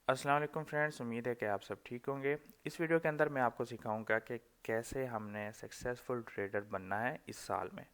अस्सलाम वालेकुम फ्रेंड्स, उम्मीद है कि आप सब ठीक होंगे। इस वीडियो के अंदर मैं आपको सिखाऊंगा कि कैसे हमने सक्सेसफुल ट्रेडर बनना है इस साल में।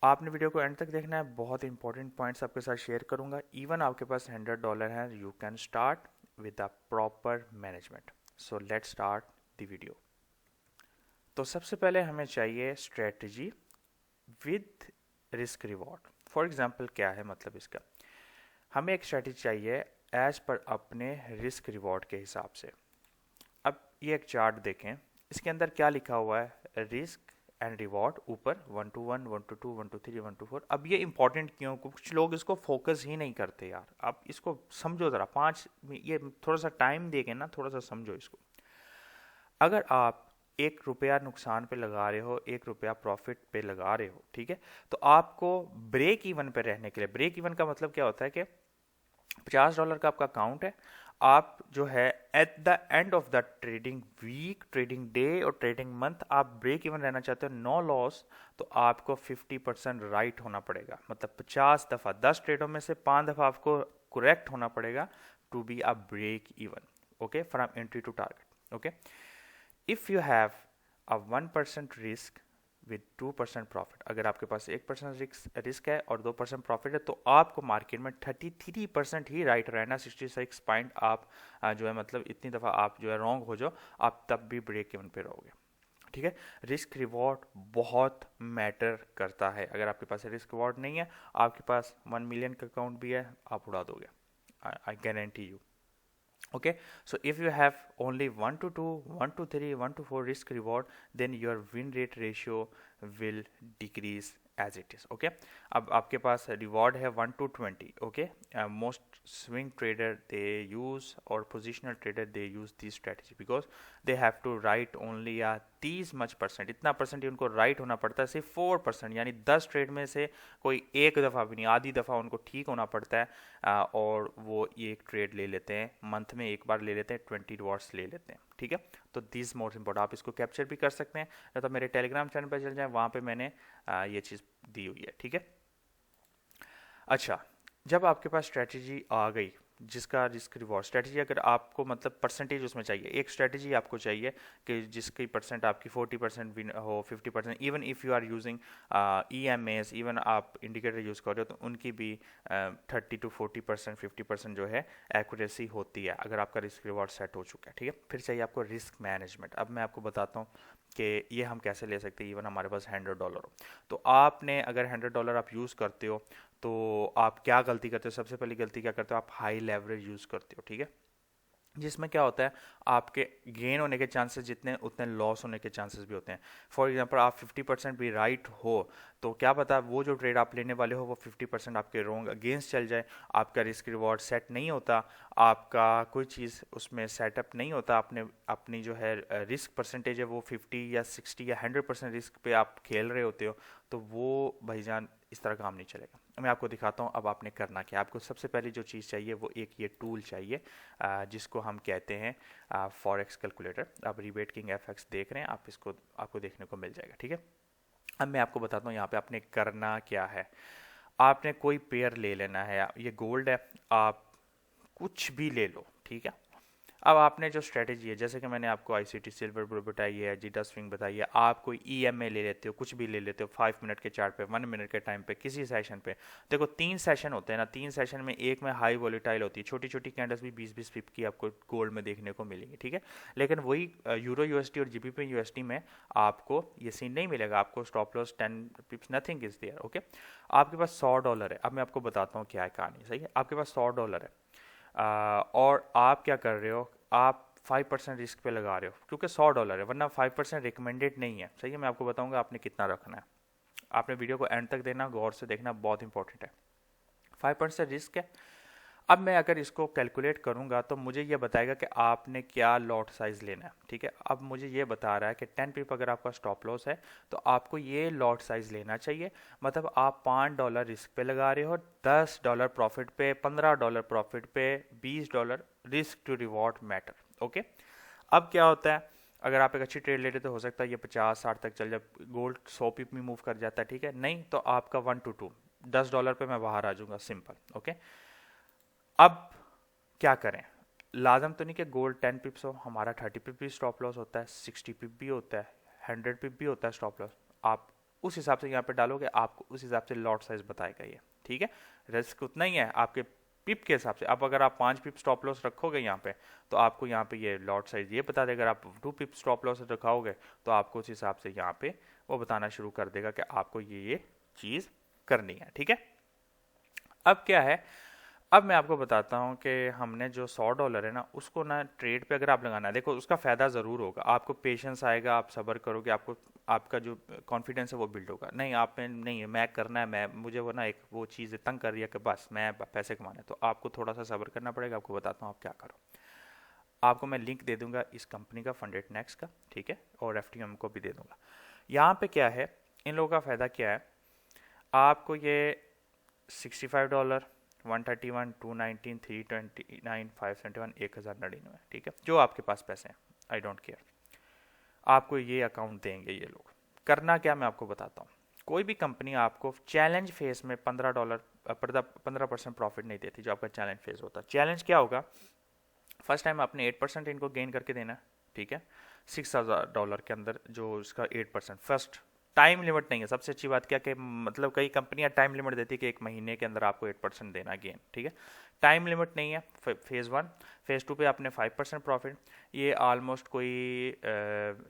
आपने वीडियो को एंड तक देखना है, बहुत इंपॉर्टेंट पॉइंट्स आपके साथ शेयर करूंगा। इवन आपके पास $100 है, you can start with the proper management. So let's start the video. तो सबसे पहले हमें चाहिए strategy with risk reward. For example क्या है मतलब इसका, हमें एक स्ट्रेटजी चाहिए एज पर अपने रिस्क रिवॉर्ड के हिसाब से। अब ये एक चार्ट देखें, इसके अंदर क्या लिखा हुआ है, रिस्क एंड रिवॉर्ड ऊपर 1 to 1, 1 to 2, 1 to 3, 1 to 4। अब ये इंपॉर्टेंट क्यों, कुछ लोग इसको फोकस ही नहीं करते यार। अब इसको समझो ज़रा, ये थोड़ा सा टाइम दे के ना, थोड़ा सा समझो इसको। अगर आप 1 रुपया नुकसान पे लगा रहे हो, 1 रुपया प्रॉफिट पे लगा रहे हो, ठीक है, तो आपको ब्रेक इवन पे रहने के लिए, ब्रेक इवन का मतलब क्या होता है कि $50 का आपका अकाउंट है, आप जो है at the end of the trading week, trading day और ट्रेडिंग मंथ आप ब्रेक इवन रहना चाहते हो, नो लॉस, तो आपको 50% राइट होना पड़ेगा। मतलब 50 दफ़ा, 10 ट्रेडों में से 5 दफ़ा आपको करेक्ट होना पड़ेगा to be a break even. Okay, from entry to target. Okay, if you have a 1% risk with 2% profit, अगर आपके पास 1% रिस्क है और 2% प्रॉफिट है, तो आपको मार्केट में 33% ही राइट रहना। 66 पॉइंट आप जो है मतलब इतनी दफ़ा आप जो है रॉन्ग हो जाओ, आप तब भी ब्रेक इवन पे रहोगे। ठीक है, रिस्क रिवॉर्ड बहुत मैटर करता है। अगर आपके पास रिस्क रिवॉर्ड नहीं है, आपके पास 1 मिलियन का अकाउंट भी है, आप उड़ा दोगे, I guarantee you. Okay, so if you have only 1 to 2, 1 to 3, 1 to 4 risk reward, then your win rate ratio will decrease as it is. Okay, अब आपके पास रिवॉर्ड है 1 to 20। Okay, most swing trader they use और positional trader they use this strategy because they have to write only 30% इतना percent ही उनको right होना पड़ता है, सिर्फ 4%, यानी 10 ट्रेड में से कोई एक दफ़ा भी नहीं, आधी दफ़ा उनको ठीक होना पड़ता है। और वो ये एक ट्रेड ले लेते हैं, मंथ में एक बार ले लेते हैं, 20 रिवॉर्ड्स ले लेते हैं। ठीक है, तो दिस मोस्ट इंपॉर्टेंट, आप इसको कैप्चर भी कर सकते हैं, या तो मेरे टेलीग्राम चैनल पर चल जाएं, वहाँ पे मैंने ये चीज़ दी हुई है। ठीक है, अच्छा, जब आपके पास स्ट्रेटजी आ गई जिसका रिस्क रिवॉर्ड स्ट्रेटजी, अगर आपको मतलब परसेंटेज उसमें चाहिए, एक स्ट्रेटजी आपको चाहिए कि जिसकी परसेंट आपकी 40% विन हो, 50%, even if you are using EMAs, even आप इंडिकेटर यूज़ कर रहे हो तो उनकी भी 30 to 40%, 50% जो है एक्यूरेसी होती है, अगर आपका रिस्क रिवॉर्ड सेट हो चुका है। ठीक है, फिर चाहिए आपको रिस्क मैनेजमेंट। अब मैं आपको बताता हूँ कि ये हम कैसे ले सकते हैं। इवन हमारे पास $100 हो, तो आपने अगर $100 आप यूज़ करते हो, तो आप क्या गलती करते हो, सबसे पहली गलती क्या करते हो, आप हाई लेवरेज यूज़ करते हो। ठीक है, जिसमें क्या होता है, आपके गेन होने के चांसेस जितने उतने लॉस होने के चांसेस भी होते हैं। फॉर एग्जांपल आप 50% भी राइट हो, तो क्या पता वो जो ट्रेड आप लेने वाले हो वो 50% आपके रॉन्ग अगेंस्ट चल जाए, आपका रिस्क रिवॉर्ड सेट नहीं होता, आपका कोई चीज़ उसमें सेटअप नहीं होता, आपने अपनी जो है रिस्क परसेंटेज है वो 50 या 60 या 100% रिस्क पे आप खेल रहे होते हो, तो वो भाईजान इस तरह काम नहीं चलेगा। मैं आपको दिखाता हूँ अब आपने करना क्या। आपको सबसे पहले जो चीज़ चाहिए वो एक ये टूल चाहिए, जिसको हम कहते हैं फॉरेक्स कैलकुलेटर। आप रिबेट किंग FX देख रहे हैं, आप इसको आपको देखने को मिल जाएगा। ठीक है, अब मैं आपको बताता हूँ यहाँ पे आपने करना क्या है। आपने कोई पेयर ले लेना है, ये गोल्ड है, आप कुछ भी ले लो। ठीक है, अब आपने जो स्ट्रेटेजी है, जैसे कि मैंने आपको ICT सिल्वर ब्रो बताई है, जीटा स्विंग बताई है, आप कोई EMA ले लेते हो, कुछ भी ले लेते हो, 5 मिनट के चार्ट पे, 1 मिनट के टाइम पे, किसी सेशन पे। देखो 3 सेशन होते हैं ना, 3 सेशन में एक में हाई वॉलेटाइल होती है, छोटी छोटी कैंडल्स भी 20-20 पिप की आपको गोल्ड में देखने को मिलेंगी। ठीक है, लेकिन वही यूरो USD और GBP USD में आपको ये सीन नहीं मिलेगा, आपको stop loss 10 pips, nothing is there. Okay, आपके पास $100 है। अब मैं आपको बताता हूँ क्या है कहानी। सही है, आपके पास $100 है, और आप क्या कर रहे हो, आप 5% रिस्क पे लगा रहे हो, क्योंकि $100 है, वरना 5% रिकमेंडेड नहीं है। सही है, मैं आपको बताऊंगा आपने कितना रखना है। आपने वीडियो को एंड तक देना, गौर से देखना, बहुत इंपॉर्टेंट है। 5% रिस्क है। अब मैं अगर इसको कैलकुलेट करूंगा तो मुझे ये बताएगा कि आपने क्या लॉट साइज लेना है। ठीक है, अब मुझे ये बता रहा है कि 10 पिप अगर आपका स्टॉप लॉस है, तो आपको ये लॉट साइज लेना चाहिए। मतलब आप $5 रिस्क पे लगा रहे हो, $10 प्रॉफिट पे, $15 प्रॉफिट पे, $20 risk to reward matter. Okay, अब क्या होता है, अगर आप एक अच्छी ट्रेड लेते तो हो सकता है ये 50-60 तक चल जाए, गोल्ड 100 पिप में मूव कर जाता है। ठीक है, नहीं तो आपका 1 to 2, $10 पे मैं बाहर आ जाऊंगा, सिंपल। ओके, अब क्या करें, लाजम तो नहीं कि गोल्ड 10 पिप्स हो, हमारा 30 पिप भी स्टॉप लॉस होता है, 60 पिप भी होता है, 100 पिप भी होता है स्टॉप लॉस। आप उस हिसाब से यहाँ पे डालोगे, आपको उस हिसाब से लॉट साइज बताएगा ये, ठीक है। रिस्क उतना ही है आपके पिप के हिसाब से। अब अगर आप 5 पिप स्टॉप लॉस रखोगे यहाँ पे, तो आपको यहाँ पे ये लॉट साइज ये बता देगा। अगर आप 2 पिप स्टॉप लॉस रखाओगे तो आपको उस हिसाब से यहाँ पे वो बताना शुरू कर देगा कि आपको ये चीज़ करनी है, ठीक है। अब क्या है, अब मैं आपको बताता हूँ कि हमने जो $100 है ना, उसको ना ट्रेड पे अगर आप लगाना है, देखो उसका फ़ायदा ज़रूर होगा, आपको पेशेंस आएगा, आप सब्र करोगे, आपको आपका जो कॉन्फिडेंस है वो बिल्ड होगा। नहीं आप में नहीं है, मैं करना है, मैं मुझे वो ना एक वो चीज़ तंग कर रही है कि बस मैं पैसे कमाना है, तो आपको थोड़ा सा सब्र करना पड़ेगा। आपको बताता हूँ आप क्या करो। आपको मैं लिंक दे दूंगा इस कंपनी का, फंडेड नेक्स का, ठीक है, और FTM को भी दे दूंगा। यहाँ पे क्या है, इन लोगों का फ़ायदा क्या है, आपको ये $65, 131, 219, 329, 571, 1099, ठीक है, जो आपके पास पैसे हैं, आई डोंट केयर, आपको ये अकाउंट देंगे ये लोग। करना क्या मैं आपको बताता हूँ। कोई भी कंपनी आपको चैलेंज फेज में $15 15% प्रॉफिट नहीं देती, जो आपका चैलेंज फेज होता है। चैलेंज क्या होगा, फर्स्ट टाइम आपने 8% इनको गेन करके देना है, ठीक है, $6000 के अंदर जो इसका 8%। फर्स्ट टाइम लिमिट नहीं है, सबसे अच्छी बात क्या कि मतलब कई कंपनियां टाइम लिमिट देती है कि 1 महीने के अंदर आपको 8% देना गेन, ठीक है। टाइम लिमिट नहीं है। फेज़ 1, फेज़ 2 पे आपने 5% प्रॉफिट, ये ऑलमोस्ट कोई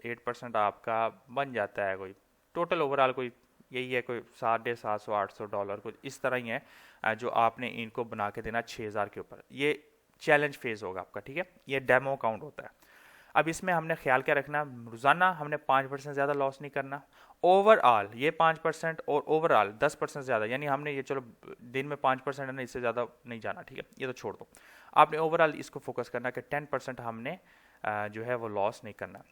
8% आपका बन जाता है, कोई टोटल ओवरऑल कोई यही है, कोई $750 $800 कुछ इस तरह ही है, जो आपने इनको बना के देना 6000 के ऊपर। ये चैलेंज फेज होगा आपका, ठीक है, ये डेमो अकाउंट होता है। अब इसमें हमने ख्याल क्या रखना, रोजाना हमने 5% ज़्यादा लॉस नहीं करना। ओवरऑल ये 5% और ओवरऑल 10% ज़्यादा, यानी हमने ये चलो दिन में 5% है ना, इससे ज़्यादा नहीं जाना, ठीक है, ये तो छोड़ दो। आपने ओवरऑल इसको फोकस करना कि 10% हमने जो है वो लॉस नहीं करना।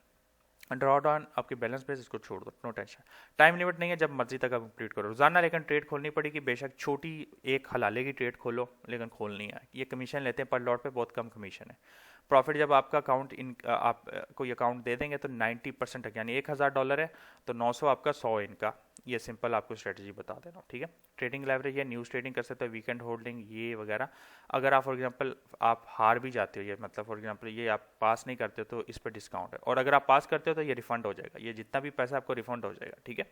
ड्रॉ डाउन आपके बैलेंस पे, इसको छोड़ दो, नो टेंशन। टाइम लिमिट नहीं है, जब मर्जी तक आप कंप्लीट करो रोजाना, लेकिन ट्रेड खोलनी पड़ेगी, बेशक छोटी एक हलाले की ट्रेड खोलो, लेकिन खोलनी है। ये कमीशन लेते हैं पर लॉट पे, बहुत कम कमीशन है। प्रॉफिट जब आपका अकाउंट आप कोई अकाउंट दे देंगे तो 90% तक, यानी $1000 है तो 900 आपका, 100 इनका। ये सिंपल आपको स्ट्रेटजी बता दे रहा हूँ, ठीक है। ट्रेडिंग लेवरेज है, न्यूज़ ट्रेडिंग कर सकते हो, वीकेंड होल्डिंग ये वगैरह। अगर आप फॉर एग्जांपल आप हार भी जाते हो, ये मतलब फॉर एग्जांपल ये आप पास नहीं करते हो तो इस पर डिस्काउंट है, और अगर आप पास करते हो तो ये रिफंड हो जाएगा, ये जितना भी पैसा आपको रिफंड हो जाएगा, ठीक है।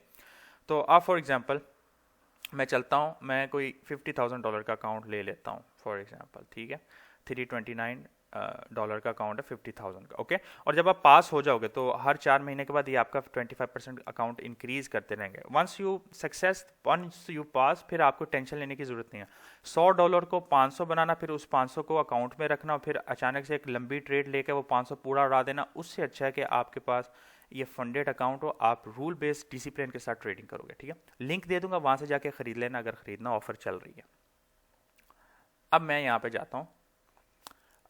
तो आप फॉर एग्जांपल मैं चलता हूँ, मैं कोई $50,000 का अकाउंट ले लेता हूँ फॉर एग्जांपल, ठीक है, $329 का अकाउंट है 50,000 का, ओके। और जब आप पास हो जाओगे तो हर 4 महीने के बाद ये आपका 25% अकाउंट इंक्रीज करते रहेंगे। वंस यू पास, फिर आपको टेंशन लेने की जरूरत नहीं है। $100 को 500 बनाना, फिर उस 500 को अकाउंट में रखना, और फिर अचानक से एक लंबी ट्रेड लेकर वो 500 पूरा उड़ा देना, उससे अच्छा है कि आपके पास ये फंडेड अकाउंट हो, आप रूल बेस्ड डिसिप्लिन के साथ ट्रेडिंग करोगे, ठीक है। लिंक दे दूंगा, वहां से जाके खरीद लेना अगर खरीदना, ऑफर चल रही है। अब मैं यहाँ पे जाता हूँ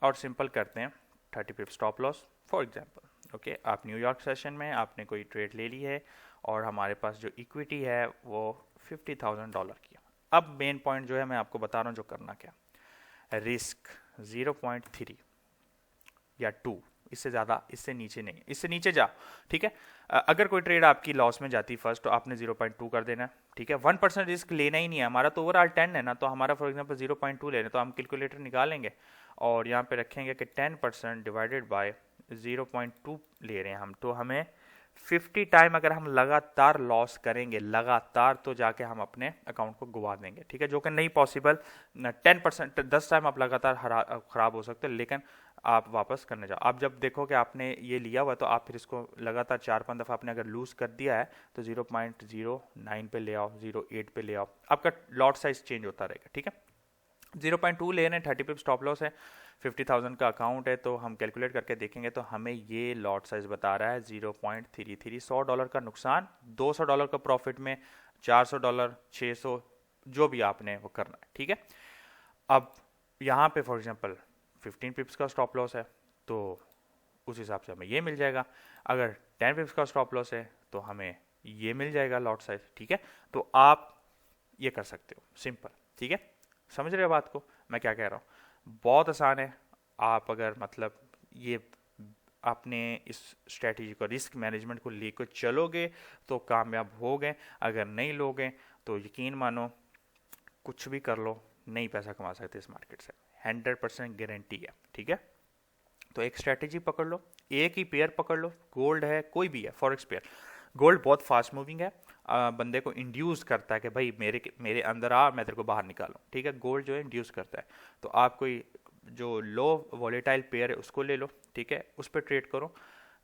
और सिंपल करते हैं 30 pip stop loss for example, okay. आप न्यूयॉर्क सेशन में आपने कोई ट्रेड ले ली है, और हमारे पास जो इक्विटी है वो $50,000 की है। अब मेन पॉइंट जो है मैं आपको बता रहा हूँ जो करना क्या, रिस्क 0.3 या 2, इससे ज़्यादा, इससे नीचे नहीं, इससे नीचे जा, ठीक है। अगर कोई ट्रेड आपकी लॉस में जाती फर्स्ट, तो आपने 0.2 कर देना, ठीक है। 1% रिस्क लेना ही नहीं है, हमारा तो ओवरऑल 10 है ना, तो हमारा फॉर एग्जांपल 0.2 ले रहे हैं, तो हम कैलकुलेटर निकालेंगे और यहाँ पे रखेंगे कि 10% डिवाइडेड बाय 0.2 ले रहे हैं हम, तो हमें 50 टाइम अगर हम लगातार लॉस करेंगे लगातार, तो जाके हम अपने अकाउंट को गवा देंगे, ठीक है, जो कि नहीं पॉसिबल। 10% 10 टाइम आप लगातार खराब हो सकते हैं, लेकिन आप वापस करने जाओ। आप जब देखो कि आपने ये लिया हुआ, तो आप फिर इसको लगातार 4-5 दफ़ा आपने अगर लूज कर दिया है, तो 0.09 पे ले आओ, 0.8 पे ले आओ, आपका लॉट साइज चेंज होता रहेगा, ठीक है। 0.2 ले रहे हैं, 30 पिप स्टॉप लॉस है, 50,000 का अकाउंट है, तो हम कैलकुलेट करके देखेंगे तो हमें ये लॉट साइज बता रहा है 0.33। $100 का नुकसान, $200 का प्रॉफिट में $400, 600, जो भी आपने वो करना है, ठीक है। अब यहाँ पे फॉर एग्जांपल 15 पिप्स का स्टॉप लॉस है, तो उस हिसाब से हमें ये मिल जाएगा। अगर 10 पिप्स का स्टॉप लॉस है तो हमें ये मिल जाएगा लॉट साइज, ठीक है। तो आप ये कर सकते हो, सिंपल, ठीक है। समझ रहे हो बात को मैं क्या कह रहा हूँ, बहुत आसान है। आप अगर मतलब ये अपने इस स्ट्रेटजी को, रिस्क मैनेजमेंट को लेकर चलोगे तो कामयाब हो गए, अगर नहीं लोगे तो यकीन मानो कुछ भी कर लो, नहीं पैसा कमा सकते इस मार्केट से, 100% गारंटी है, ठीक है। तो एक स्ट्रैटेजी पकड़ लो, एक ही पेयर पकड़ लो, गोल्ड है कोई भी है, फॉरेक्स पेयर। गोल्ड बहुत फास्ट मूविंग है, बंदे को इंड्यूस करता है कि भाई मेरे मेरे अंदर आ, मैं तेरे को बाहर निकालूं, ठीक है, गोल्ड जो है इंड्यूस करता है। तो आप कोई जो लो वॉलेटाइल पेयर है उसको ले लो, ठीक है, उस पर ट्रेड करो,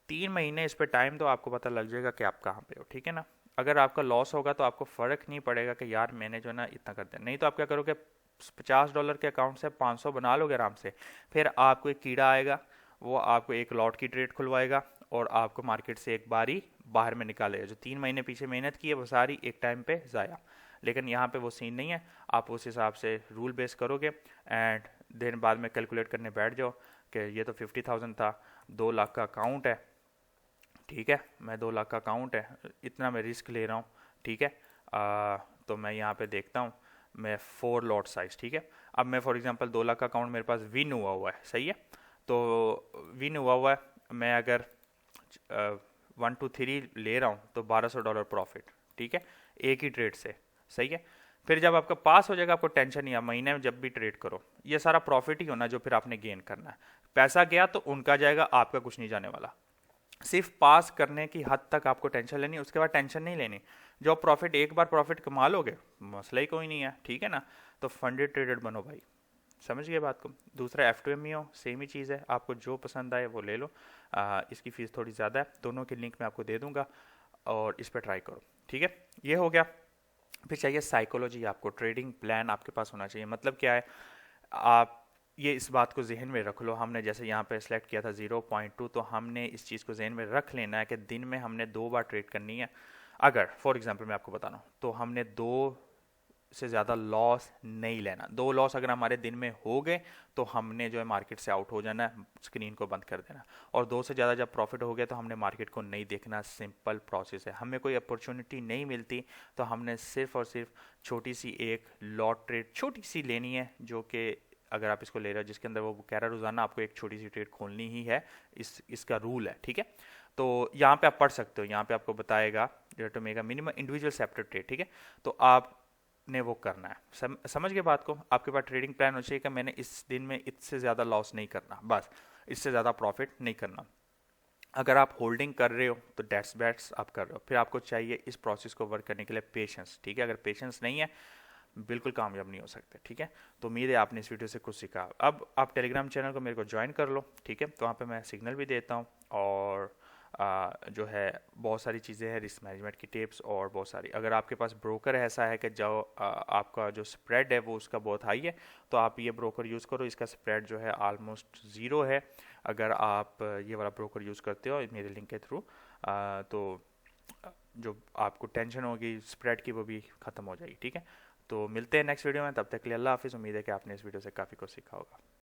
3 महीने इस पर टाइम दो, आपको पता लग जाएगा कि आप कहाँ पे हो, ठीक है ना। अगर आपका लॉस होगा तो आपको फ़र्क नहीं पड़ेगा कि यार मैंने जो है ना इतना कर दिया, नहीं तो आप क्या करोगे, $50 के अकाउंट से 500 बना लोगे आराम से, फिर आपको एक कीड़ा आएगा, वो आपको एक लॉट की ट्रेड खुलवाएगा और आपको मार्केट से एक बारी बाहर में निकालेगा, जो 3 महीने पीछे मेहनत की है वो सारी एक टाइम पे ज़ाया। लेकिन यहाँ पे वो सीन नहीं है, आप उस हिसाब से रूल बेस करोगे एंड दिन बाद में कैलकुलेट करने बैठ जाओ कि ये तो 50,000 था, 2 लाख का अकाउंट है, ठीक है, मैं 2 लाख का अकाउंट है, इतना मैं रिस्क ले रहा हूँ, ठीक है। तो मैं यहाँ पे देखता हूँ, मैं 4 लॉट साइज, ठीक है। अब मैं फॉर एग्जांपल 2 लाख का अकाउंट मेरे पास विन हुआ है, सही है, तो विन हुआ है, मैं अगर 1 2 3 ले रहा हूँ तो $1200 प्रॉफिट, ठीक है, एक ही ट्रेड से, सही है। फिर जब आपका पास हो जाएगा आपको टेंशन नहीं है, महीने में जब भी ट्रेड करो ये सारा प्रॉफिट ही होना जो फिर आपने गेन करना है। पैसा गया तो उनका जाएगा, आपका कुछ नहीं जाने वाला। सिर्फ पास करने की हद तक आपको टेंशन लेनी, उसके बाद टेंशन नहीं लेनी। जो प्रॉफिट एक बार प्रॉफिट कमा लोगे मसला ही कोई नहीं है, ठीक है ना। तो फंडेड ट्रेडेड बनो भाई, समझ गए बात को। दूसरा F2ME हो, सेम ही चीज़ है, आपको जो पसंद आए वो ले लो। इसकी फ़ीस थोड़ी ज़्यादा है, दोनों की लिंक मैं आपको दे दूंगा और इस पर ट्राई करो, ठीक है। ये हो गया। फिर चाहिए साइकोलॉजी, आपको ट्रेडिंग प्लान आपके पास होना चाहिए। मतलब क्या है, आप ये इस बात को जहन में रख लो, हमने जैसे यहाँ पे सेलेक्ट किया था 0.2, तो हमने इस चीज़ को जहन में रख लेना है कि दिन में हमने 2 बार ट्रेड करनी है। अगर फॉर एग्जांपल मैं आपको बता रहा हूँ तो हमने 2 से ज़्यादा लॉस नहीं लेना। 2 लॉस अगर हमारे दिन में हो गए तो हमने जो है मार्केट से आउट हो जाना है, स्क्रीन को बंद कर देना। और 2 से ज़्यादा जब प्रॉफिट हो गया तो हमने मार्केट को नहीं देखना, सिंपल प्रोसेस है। हमें कोई अपॉर्चुनिटी नहीं मिलती तो हमने सिर्फ और सिर्फ छोटी सी एक लॉट ट्रेड छोटी सी लेनी है, जो कि अगर आप इसको ले रहे हो जिसके अंदर वो कह रहा है रोजाना आपको एक छोटी सी ट्रेड खोलनी ही है, इसका रूल है, ठीक है। तो यहाँ पे आप पढ़ सकते हो, यहाँ पे आपको बताएगा to make a minimum individual separate trade, ठीक है। तो आपने वो करना है, समझ गए बात को। आपके पास ट्रेडिंग प्लान हो चाहिए कि मैंने इस दिन में इससे ज़्यादा लॉस नहीं करना, बस इससे ज़्यादा प्रॉफिट नहीं करना। अगर आप होल्डिंग कर रहे हो तो डेट्स बैट्स आप कर रहे हो, फिर आपको चाहिए इस प्रोसेस को वर्क करने के लिए पेशेंस, ठीक है। अगर पेशेंस नहीं है बिल्कुल कामयाब नहीं हो सकते, ठीक है। तो उम्मीद है आपने इस वीडियो से कुछ सीखा। अब आप टेलीग्राम चैनल को मेरे को ज्वाइन कर लो, ठीक है, तो वहाँ पे मैं सिग्नल भी देता हूँ और जो है बहुत सारी चीज़ें हैं, रिस्क मैनेजमेंट की टिप्स और बहुत सारी। अगर आपके पास ब्रोकर ऐसा है कि जो आपका जो स्प्रेड है वो उसका बहुत हाई है, तो आप ये ब्रोकर यूज़ करो, इसका स्प्रेड जो है ऑलमोस्ट ज़ीरो है। अगर आप ये वाला ब्रोकर यूज़ करते हो मेरे लिंक के थ्रू, तो जो आपको टेंशन होगी स्प्रेड की वो भी ख़त्म हो जाएगी, ठीक है। तो मिलते हैं नेक्स्ट वीडियो में, तब तक के लिए अल्लाह हाफिज़। उम्मीद है कि आपने इस वीडियो से काफ़ी कुछ सीखा होगा।